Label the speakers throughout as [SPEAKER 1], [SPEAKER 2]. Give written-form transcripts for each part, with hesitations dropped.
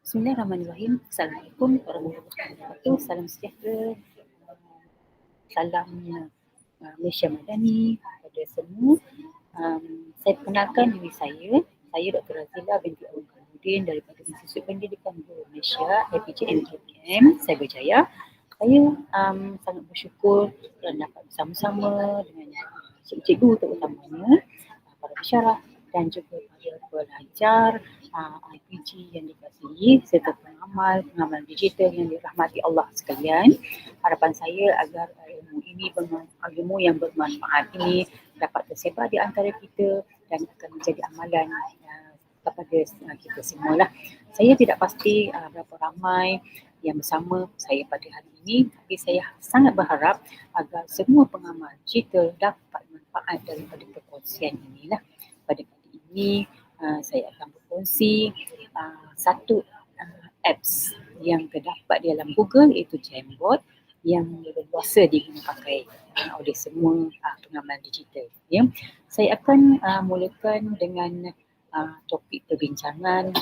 [SPEAKER 1] Bismillahirrahmanirrahim. Assalamualaikum warahmatullahi wabarakatuh. Salam sejahtera. Salam Malaysia Madani kepada semua. Saya perkenalkan diri saya. Saya Dr. Razila binti Abu Kamarudin daripada Institut Pendidikan Guru Malaysia, APJM KPM, Cyberjaya. Saya sangat bersyukur kerana dapat bersama-sama dengan cikgu-cikgu terutamanya, para pensyarah dan juga para pelajar IPG yang dikasihi serta pengamal digital yang dirahmati Allah sekalian. Harapan saya agar ilmu yang bermanfaat ini dapat tersebar di antara kita dan akan menjadi amalan kepada kita semua lah. Saya tidak pasti berapa ramai yang bersama saya pada hari ini, tapi saya sangat berharap agar semua pengamal digital dapat manfaat daripada perkongsian inilah. Pada kali ini saya akan berkongsi satu apps yang terdapat di dalam Google, iaitu Jamboard, yang berkuasa dipakai oleh semua pengamal digital. Ya. Saya akan mulakan dengan topik perbincangan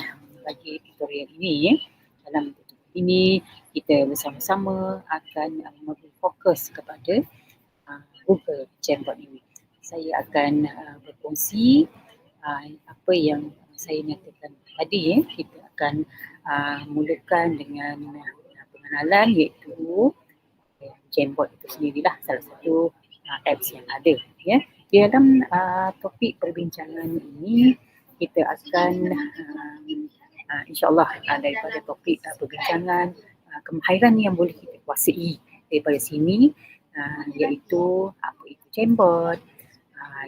[SPEAKER 1] bagi tutorial ini. Ya. Dalam tutorial ini kita bersama-sama akan memberi fokus kepada Google Jamboard ini. Saya akan berkongsi apa yang saya nyatakan tadi. Kita akan mulakan dengan pengenalan, iaitu Jamboard itu sendirilah salah satu apps yang ada. Ya. Di dalam topik perbincangan ini kita akan insyaAllah daripada topik perbincangan kemahiran yang boleh kita kuasai daripada sini, iaitu apa itu Jamboard,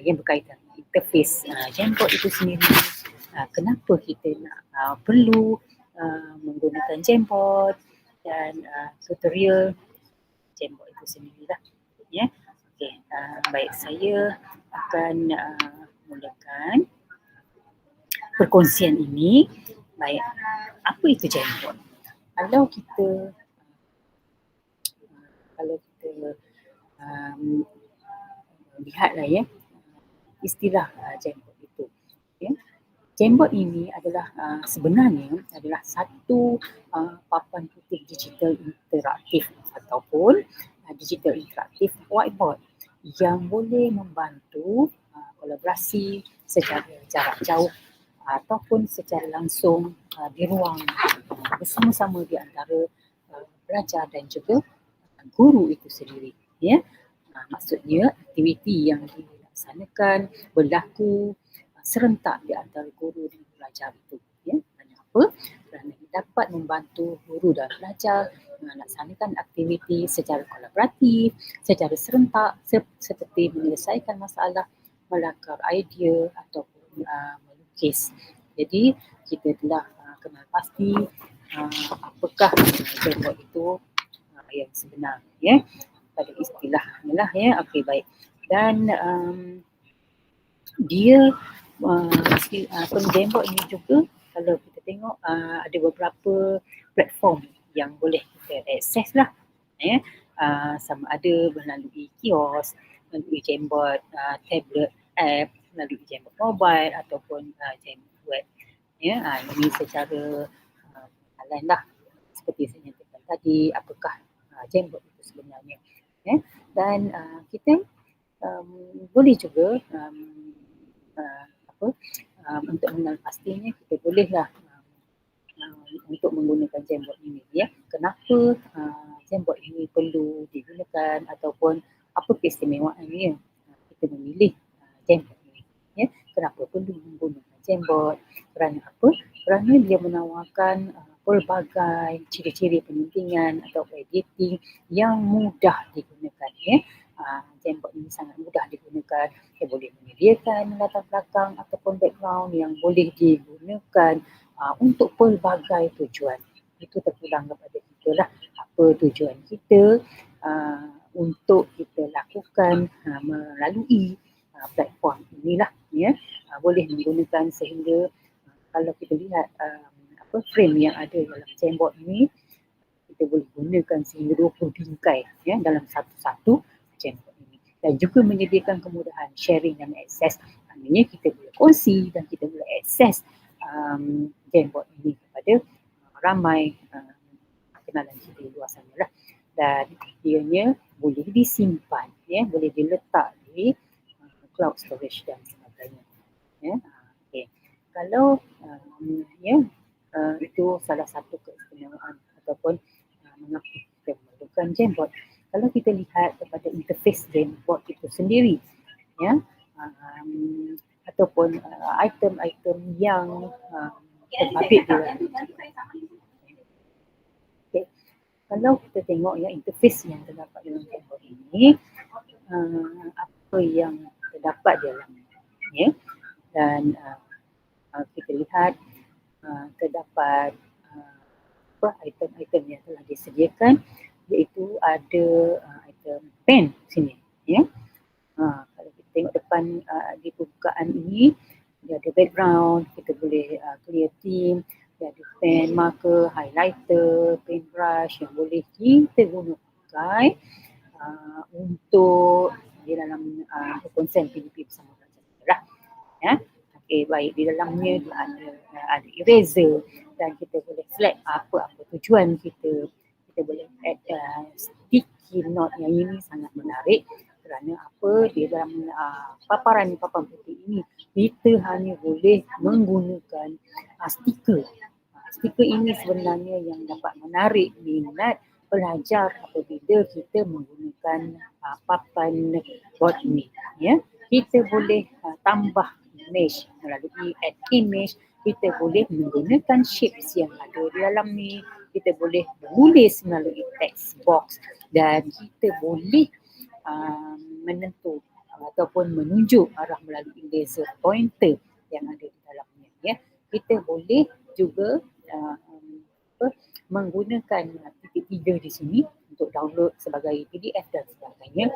[SPEAKER 1] yang berkaitan dengan interface Jamboard itu sendiri, kenapa kita nak perlu menggunakan Jamboard dan tutorial Jamboard itu sendirilah. Ya. Okay. Baik, saya akan mulakan perkongsian ini. Baik, apa itu Jamboard? Kalau kita lihatlah ya istilah Jamboard itu. Ya. Jamboard ini adalah sebenarnya adalah satu papan putih digital interaktif ataupun digital interaktif whiteboard yang boleh membantu kolaborasi secara jarak jauh ataupun secara langsung di ruang bersama-sama di antara pelajar dan juga guru itu sendiri. Ya. Maksudnya aktiviti yang dilaksanakan berlaku serentak di antara guru dan pelajar itu. Ya. Kenapa? Kerana dapat membantu guru dan pelajar melaksanakan aktiviti secara kolaboratif, secara serentak seperti menyelesaikan masalah, melakar idea ataupun melukis. Jadi kita telah kenal pasti apakah Jamboard itu yang sebenar, ya, pada istilahnya lah, ya. Okey, baik. Dan dia Jamboard ini juga kalau kita tengok ada beberapa platform yang boleh kita akses lah, ya. Sama ada melalui kios, melalui Jamboard tablet app, melalui Jamboard mobile ataupun Jamboard web. Ya, ini secara lain lah seperti saya nyatakan tadi, apakah Jamboard itu sebenarnya. Ya. Dan kita boleh juga untuk mengenal pastinya kita bolehlah untuk menggunakan Jamboard ini, ya. Kenapa Jamboard ini perlu digunakan ataupun apa keistimewaannya kita memilih Jamboard ini, ya. Kenapa perlu menggunakan Jamboard? Kerana apa? Kerana dia menawarkan pelbagai ciri-ciri penyuntingan atau editing yang mudah digunakan, ya. Jamboard ini sangat mudah digunakan. Kita boleh menyediakan latar belakang ataupun background yang boleh digunakan untuk pelbagai tujuan. Itu terpulang kepada kita lah, apa tujuan kita untuk kita lakukan melalui platform inilah, ya. Boleh menggunakan sehingga kalau kita lihat frame yang ada dalam Jamboard ini, kita boleh gunakan sehingga 20 bingkai, ya, dalam satu Jamboard ini. Dan juga menyediakan kemudahan sharing dan akses. Maknanya kita boleh kongsi dan kita boleh akses Jamboard ini kepada ramai kenalan kita di luar sana lah. Dan ianya boleh disimpan, ya, boleh diletak di cloud storage dan sebagainya. Ya. Okay. Kalau itu salah satu keistimewaan ataupun mengapa kita memerlukan Jamboard. Kalau kita lihat kepada interface Jamboard itu sendiri, ya, ataupun item-item yang terpabit di dalam. Okay. Kalau kita tengok ya interface yang terdapat dalam Jamboard ini, apa yang terdapat di dalamnya, ya, dan kita lihat terdapat item-item yang telah disediakan, iaitu ada item pen sini, ya. Kalau kita tengok depan di pembukaan ini, dia ada background, kita boleh clear theme, dia ada pen, marker, highlighter, paintbrush yang boleh kita guna pakai untuk di dalam konsen PDP bersama belajar lah. Ya. Okay, baik, di dalamnya ada eraser dan kita boleh select apa-apa tujuan kita. Kita boleh add sticky note yang ini sangat menarik kerana apa, di dalam paparan putih ini kita hanya boleh menggunakan stiker. Stiker ini sebenarnya yang dapat menarik minat pelajar apabila kita menggunakan papan board ini, ya. Kita boleh tambah image melalui add image, kita boleh menggunakan shapes yang ada di dalam ni, kita boleh menulis melalui text box dan kita boleh menentu ataupun menunjuk arah melalui laser pointer yang ada di dalamnya, ya. Kita boleh juga menggunakan titik 3 di sini untuk download sebagai PDF dan sebagainya,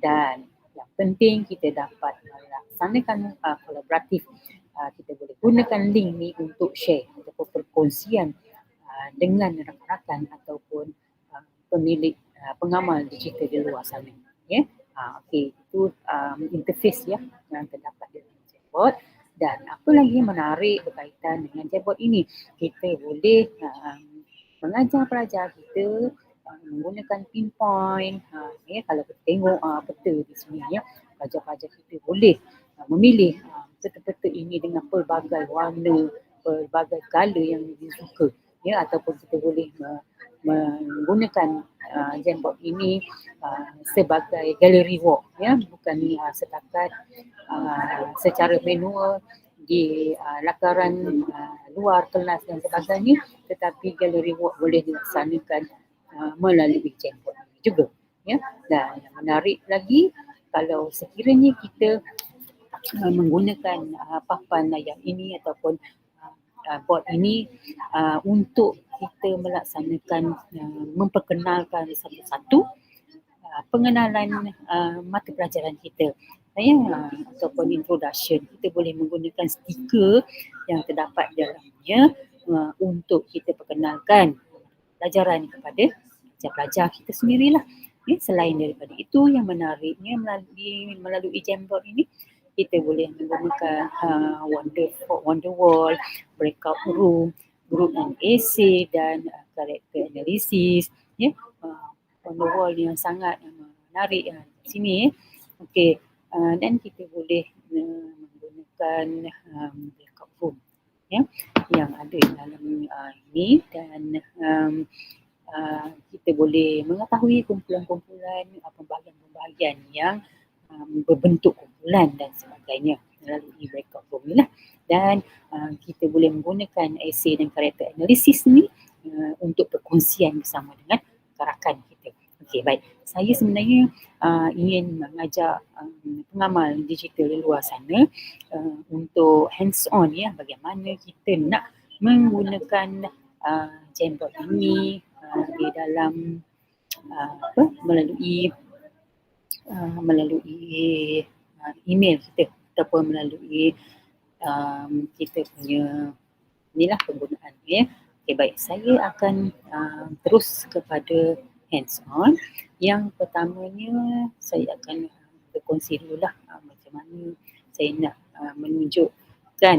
[SPEAKER 1] dan yang penting kita dapat melaksanakan kolaboratif. Kita boleh gunakan link ni untuk share ataupun perkongsian dengan rakan-rakan ataupun pemilik pengamal digital di luar sana, ya. Okey, itu interface ya yang terdapat dalam Jamboard. Dan apa lagi yang menarik berkaitan dengan Jamboard ini, kita boleh mengajar pelajar kita menggunakan pinpoint. Ya, kalau kita tengok peta di sini, ya, pelajar-pelajar kita boleh memilih peta-peta ini dengan pelbagai warna, pelbagai color yang disuka, ya, ataupun kita boleh menggunakan Jamboard ini sebagai gallery walk, ya, bukan setakat secara manual di lakaran luar kelas dan sebagainya, tetapi gallery walk boleh dilaksanakan melalui Jamboard juga, ya. Dan yang menarik lagi, kalau sekiranya kita menggunakan papan layar ini ataupun board ini untuk kita melaksanakan memperkenalkan satu-satu pengenalan mata pelajaran kita, ya, ataupun introduction, kita boleh menggunakan stiker yang terdapat dalamnya untuk kita perkenalkan pelajaran kepada pelajar kita sendirilah. Ya, selain daripada itu, yang menariknya melalui Jamboard ini, kita boleh menggunakan wonder wall, breakout room, group and essay dan character analysis, ya. Wonder wall yang sangat menarik di sini, ya. Okey, dan kita boleh menggunakan breakout room, ya, yang ada di dalam ini, dan kita boleh mengetahui kumpulan-kumpulan pembahagian-pembahagian yang berbentuk kumpulan dan sebagainya melalui breakout room ni lah. Dan kita boleh menggunakan essay dan character analysis ni untuk perkongsian bersama dengan rakan kita. Okey, baik. Saya sebenarnya ingin mengajak pengamal digital di luar sana untuk hands on, ya, bagaimana kita nak menggunakan Jamboard ini di dalam melalui email kita ataupun melalui kita punya inilah penggunaan, ya. Okay, baik, saya akan terus kepada hands on. Yang pertamanya saya akan berkongsi dululah macam mana saya nak menunjukkan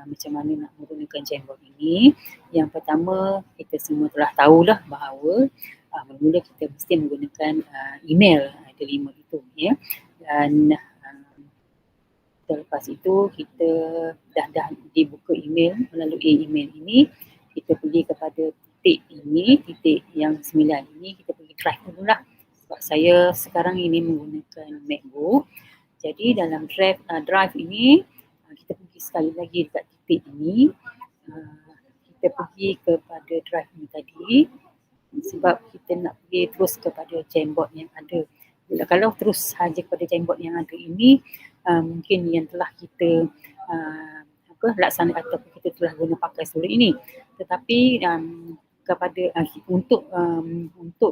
[SPEAKER 1] macam mana nak menggunakan Jamboard ini. Yang pertama, kita semua telah tahulah bahawa mula-mula kita mesti menggunakan email delima itu, ya. Dan selepas itu kita dah dibuka email, melalui email ini kita pergi kepada titik ini, titik yang 9 ini, kita pergi drive dulu lah. Sebab saya sekarang ini menggunakan MacBook. Jadi dalam drive ini kita pergi sekali lagi dekat titik ini, kita pergi kepada drive ini tadi sebab kita nak pergi terus kepada Jamboard yang ada. Kalau terus saja kepada Jamboard yang ada ini, mungkin yang telah kita laksana ataupun kita telah guna pakai sebelum ini. Tetapi kepada untuk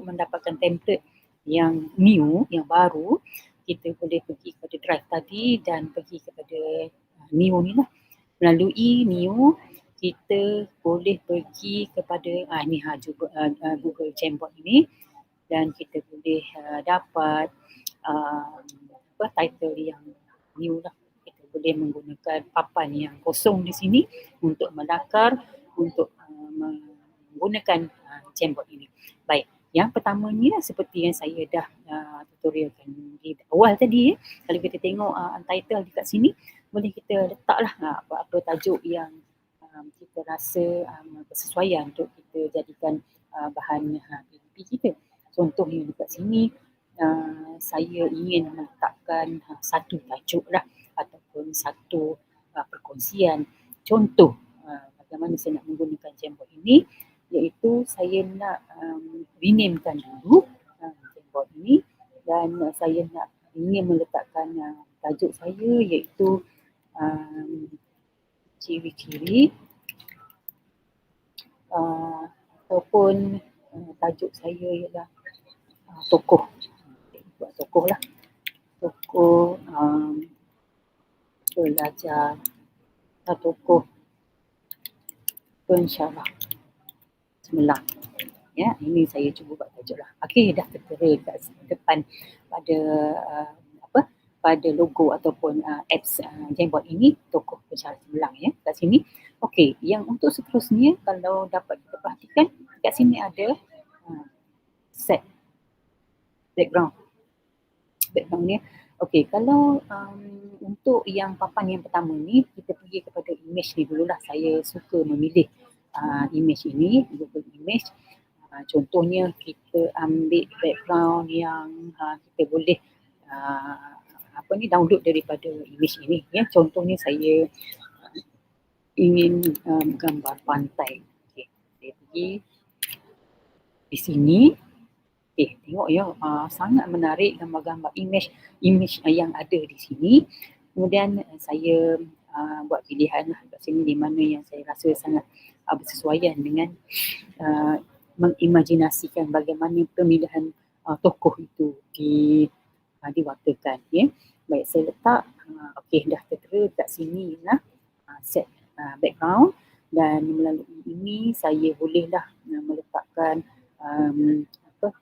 [SPEAKER 1] mendapatkan template yang new, yang baru, kita boleh pergi kepada drive tadi dan pergi kepada new ni lah. Melalui new kita boleh pergi kepada Google Jamboard ini dan kita boleh dapat title yang new lah. Kita boleh menggunakan papan yang kosong di sini untuk melakar, untuk menggunakan Jamboard ini. Baik, yang pertamanya seperti yang saya dah tutorialkan di awal tadi, kalau kita tengok untitled dekat sini, boleh kita letaklah apa-apa tajuk yang kita rasa bersesuaian untuk kita jadikan bahan PPT kita. Contohnya dekat sini, saya ingin meletakkan satu tajuk lah ataupun satu perkongsian. Contoh bagaimana saya nak menggunakan Jamboard ini, iaitu saya nak renamekan dulu Jamboard ini dan saya nak ingin meletakkan tajuk saya iaitu ciri-ciri ataupun tajuk saya ialah tokoh. Buat tokoh lah. Tokoh pelajar atau tokoh pensyarah cemerlang. Ya, ini saya cuba buat tajuk lah. Okey, dah tertera kat depan pada pada logo ataupun apps Jamboard ini, tokoh pensyarah cemerlang, ya, kat sini. Okey, yang untuk seterusnya kalau dapat kita perhatikan kat sini ada set background-nya. Okey, kalau untuk yang papan yang pertama ni, kita pergi kepada image ni dululah. Saya suka memilih image ini, Google Image. Contohnya kita ambil background yang kita boleh download daripada image ini, ya. Contohnya saya ingin gambar pantai. Okey, saya pergi di sini. Tengok ya, sangat menarik gambar-gambar image yang ada di sini. Kemudian saya buat pilihan lah kat sini di mana yang saya rasa sangat bersesuaian dengan mengimajinasikan bagaimana pemilihan tokoh itu diwakilkan, ya. Baik, saya letak dah tertera kat sini lah set background, dan melalui ini saya bolehlah meletakkan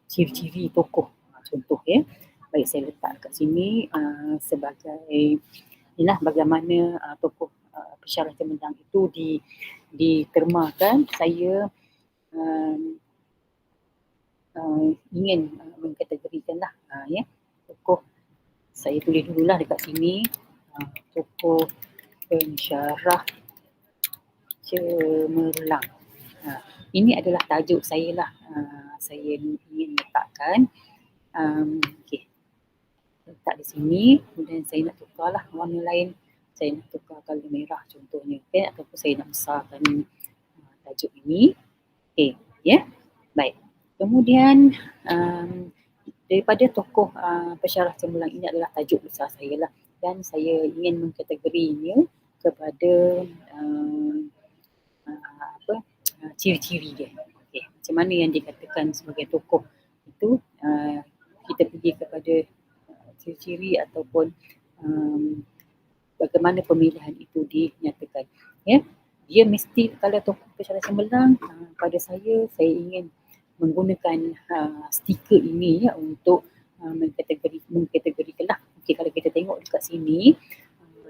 [SPEAKER 1] ciri-ciri tokoh, contoh, ya. Baik, saya letak kat sini sebagai inilah bagaimana tokoh pensyarah cemerlang itu ditermakan. Saya ingin mengkategorikanlah, ya, tokoh. Saya tulis dululah dekat sini tokoh pensyarah cemerlang. Ini adalah tajuk saya lah. Saya ingin letakkan. Okey, letak di sini. Kemudian saya nak tukarlah warna lain. Saya nak tukar color merah contohnya, okay? Ataupun saya nak besarkan tajuk ini. Okey, ya. Baik. Kemudian daripada tokoh pensyarah cemerlang ini adalah tajuk besar saya lah, dan saya ingin mengkategorinya kepada ciri-ciri dia. Okey, macam mana yang dikatakan sebagai tokoh itu, kita pergi kepada ciri-ciri ataupun bagaimana pemilihan itu dinyatakan, ya. Dia mesti, kalau tokoh pensyarah cemerlang, pada saya ingin menggunakan stiker ini, ya, untuk mengkategorikan lah. Okey, kalau kita tengok dekat sini,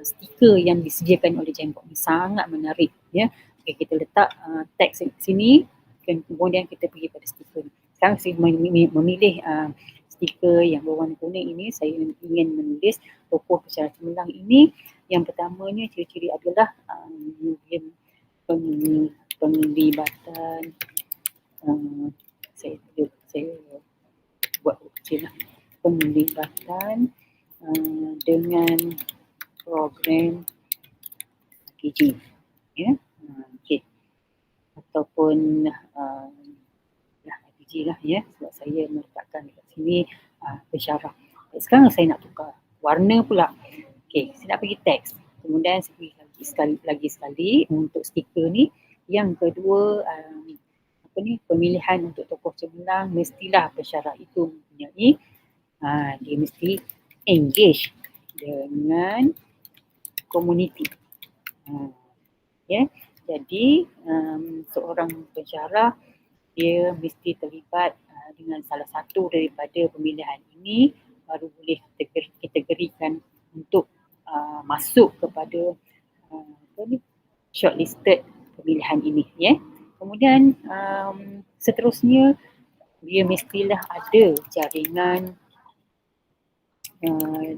[SPEAKER 1] stiker yang disediakan oleh Jembox ni sangat menarik ya. Okay, kita letak teks sini, kemudian kita pergi pada stiker ni. Sekarang saya memilih stiker yang berwarna kuning ini. Saya ingin menulis tokoh pesara cemerlang ini. Yang pertamanya ciri-ciri adalah penglibatan saya buat kecil lah, penglibatan dengan program PG ya. Okey, ataupun PG lah ya, sebab saya meletakkan dekat sini pensyarah. Sekarang saya nak tukar warna pula. Okey, saya nak pergi teks, kemudian saya pergi lagi sekali untuk stiker ni. Yang kedua pemilihan untuk tokoh cemerlang, mestilah pensyarah itu mempunyai dia mesti engage dengan komuniti. Jadi seorang pensyarah dia mesti terlibat dengan salah satu daripada pemilihan ini, baru boleh kategorikan untuk masuk kepada shortlisted pemilihan ini ya. Kemudian seterusnya dia mestilah ada jaringan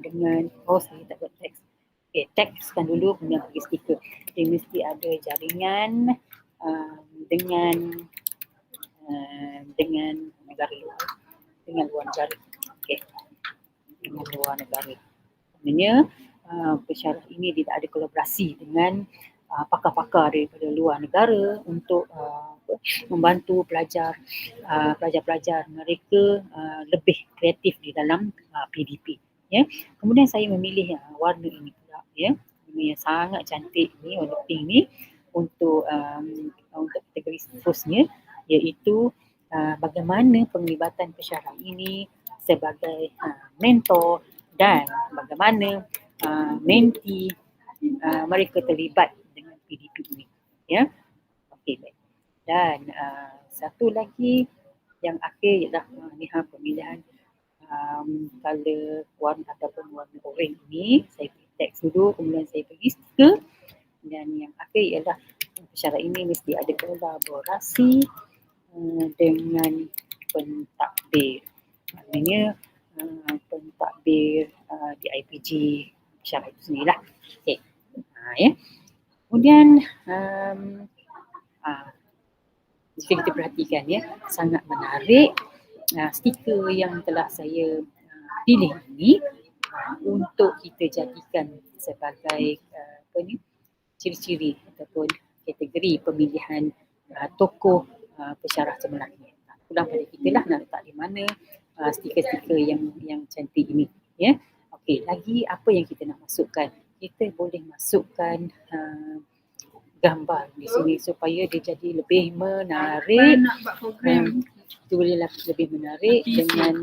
[SPEAKER 1] dengan saya tak buat teks. Okay, tekskan dulu kemudian pergi stiker. Dia mesti ada jaringan dengan negara luar, dengan luar negara. Okay, dengan luar negara. Maksudnya pensyarah ini tidak ada kolaborasi dengan pakar-pakar daripada luar negara untuk membantu pelajar-pelajar mereka lebih kreatif di dalam PDP. Ya. Kemudian saya memilih warna ini pula ya. Ini yang sangat cantik ni, warna pink ni untuk kategori seterusnya, iaitu bagaimana penglibatan pensyarah ini sebagai mentor dan bagaimana menti mereka terlibat dengan PDP ini ya. Okey, baik. Dan satu lagi yang akhir ialah pemilihan color warna ataupun warna oren ini. Saya pergi teks dulu, kemudian saya pergi stiker, dan yang akhir ialah pensyarah ini mesti ada kolaborasi dengan pentadbir. Maknanya pentadbir di IPG pensyarah itu sendirilah. Okey. Ya. Kemudian jika kita perhatikan ya, sangat menarik stiker yang telah saya pilih ini untuk kita jadikan sebagai ciri-ciri ataupun kategori pemilihan tokoh pensyarah cemerlang ini. Pulang pada kita lah nak letak di mana stiker-stiker yang cantik ini ya. Okey, lagi apa yang kita nak masukkan? Kita boleh masukkan gambar di sini supaya dia jadi lebih menarik. Itu boleh lebih menarik dengan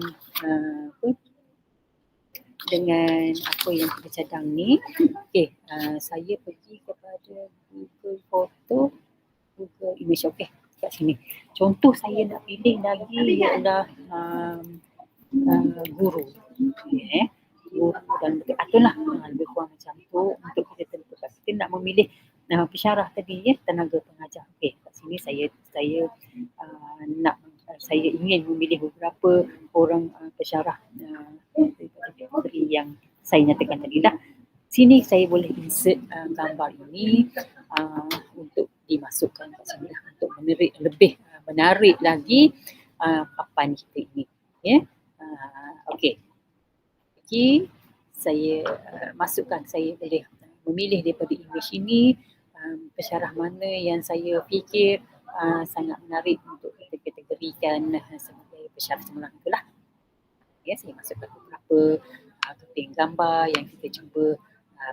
[SPEAKER 1] apa yang kita cadang ni. Okey, saya pergi kepada Google Photo, Google Image. Okey, kat sini. Contoh saya nak pilih lagi ialah guru. Okay. Guru dan itulah lebih kurang macam tu untuk kita tentukan. Kita nak memilih pensyarah tadi ya, tenaga pengajar. Okey, kat sini saya ingin memilih beberapa orang pensyarah kategori yang saya nyatakan tadi lah. Sini saya boleh insert gambar ini untuk dimasukkan kat sini lah, untuk lebih menarik lagi papan kita ini ya. Okey. Okey, saya masukkan, saya boleh memilih daripada image ini pensyarah mana yang saya fikir sangat menarik untuk kita kategorikan sebagai pensyarah cemerlang itulah. Ya, saya masukkan beberapa keping gambar yang kita cuba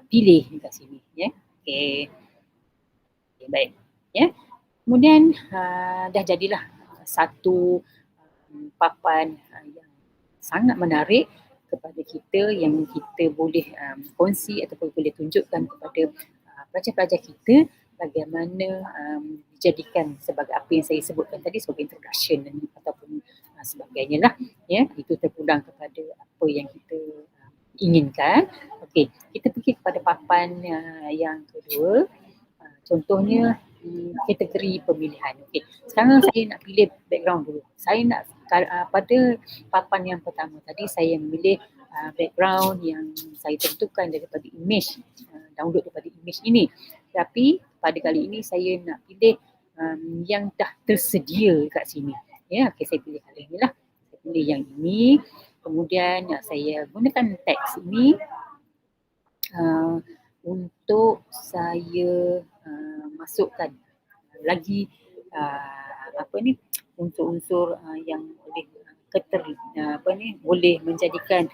[SPEAKER 1] pilih dekat sini ya. Okey. Okay, baik. Ya. Kemudian dah jadilah satu papan yang sangat menarik kepada kita, yang kita boleh kongsi ataupun boleh tunjukkan kepada pelajar-pelajar kita bagaimana dijadikan sebagai apa yang saya sebutkan tadi sebagai introduction ataupun sebagainya lah ya. Itu terpulang kepada apa yang kita inginkan Okey, kita pergi kepada papan yang kedua. Contohnya kategori pemilihan. Okey, sekarang saya nak pilih background dulu. Saya nak pada papan yang pertama tadi saya memilih background yang saya tentukan daripada image, download daripada image ini. Tapi pada kali ini saya nak pilih yang dah tersedia kat sini. Ya, okey, saya pilih kali ini lah. Saya pilih yang ini. Kemudian saya gunakan teks ini untuk saya masukkan lagi unsur-unsur yang boleh boleh menjadikan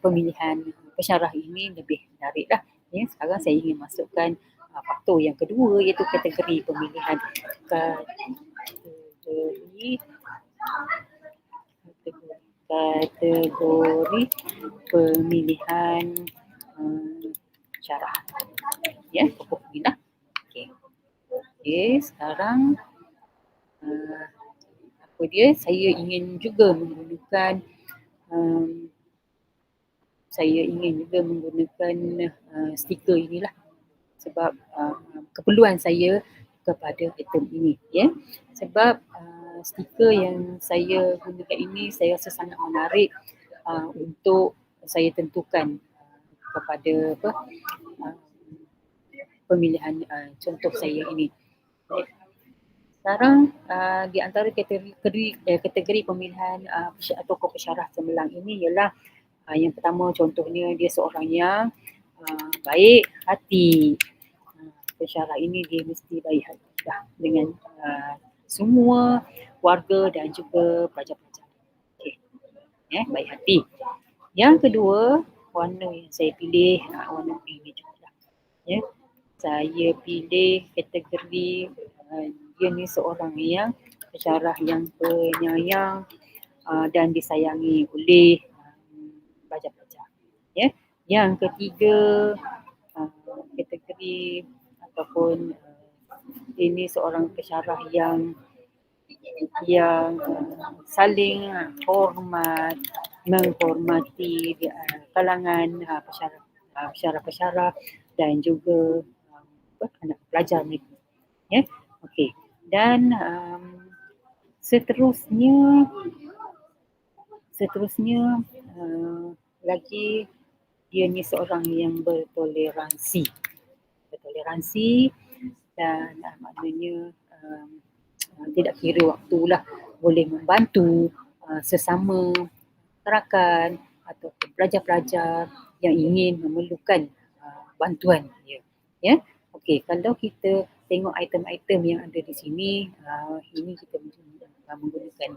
[SPEAKER 1] pemilihan pensyarah ini lebih menarik lah. Ya, sekarang saya ingin masukkan faktor yang kedua iaitu kategori pemilihan. Kategori pemilihan syarah. Ya, pokok inilah. Okey, sekarang saya ingin juga menggunakan stiker inilah sebab keperluan saya kepada item ini, ya. Sebab stiker yang saya gunakan ini saya rasa sangat menarik untuk saya tentukan kepada pemilihan contoh saya ini. Sekarang di antara kategori pemilihan tokoh pensyarah cemerlang ini ialah yang pertama, contohnya dia seorang yang baik hati. Pensyarah ini dia mesti baik hati dengan semua warga dan juga pelajar-pelajar. Okey, baik hati. Yang kedua, warna yang saya pilih warna biru juga. Ya, saya pilih kategori dia ni seorang yang pensyarah yang penyayang dan disayangi oleh pelajar-pelajar. Ya. Yang ketiga, kategori ataupun ini seorang pensyarah yang saling hormat, menghormati kalangan pensyarah-pensyarah dan juga anak pelajar mereka. Ya. Okey. Dan seterusnya lagi dia ni seorang yang bertoleransi dan maknanya tidak kira waktulah, boleh membantu sesama rakan atau pelajar-pelajar yang ingin memerlukan bantuan dia. Ya. Okey, kalau kita tengok item-item yang ada di sini, ini kita menggunakan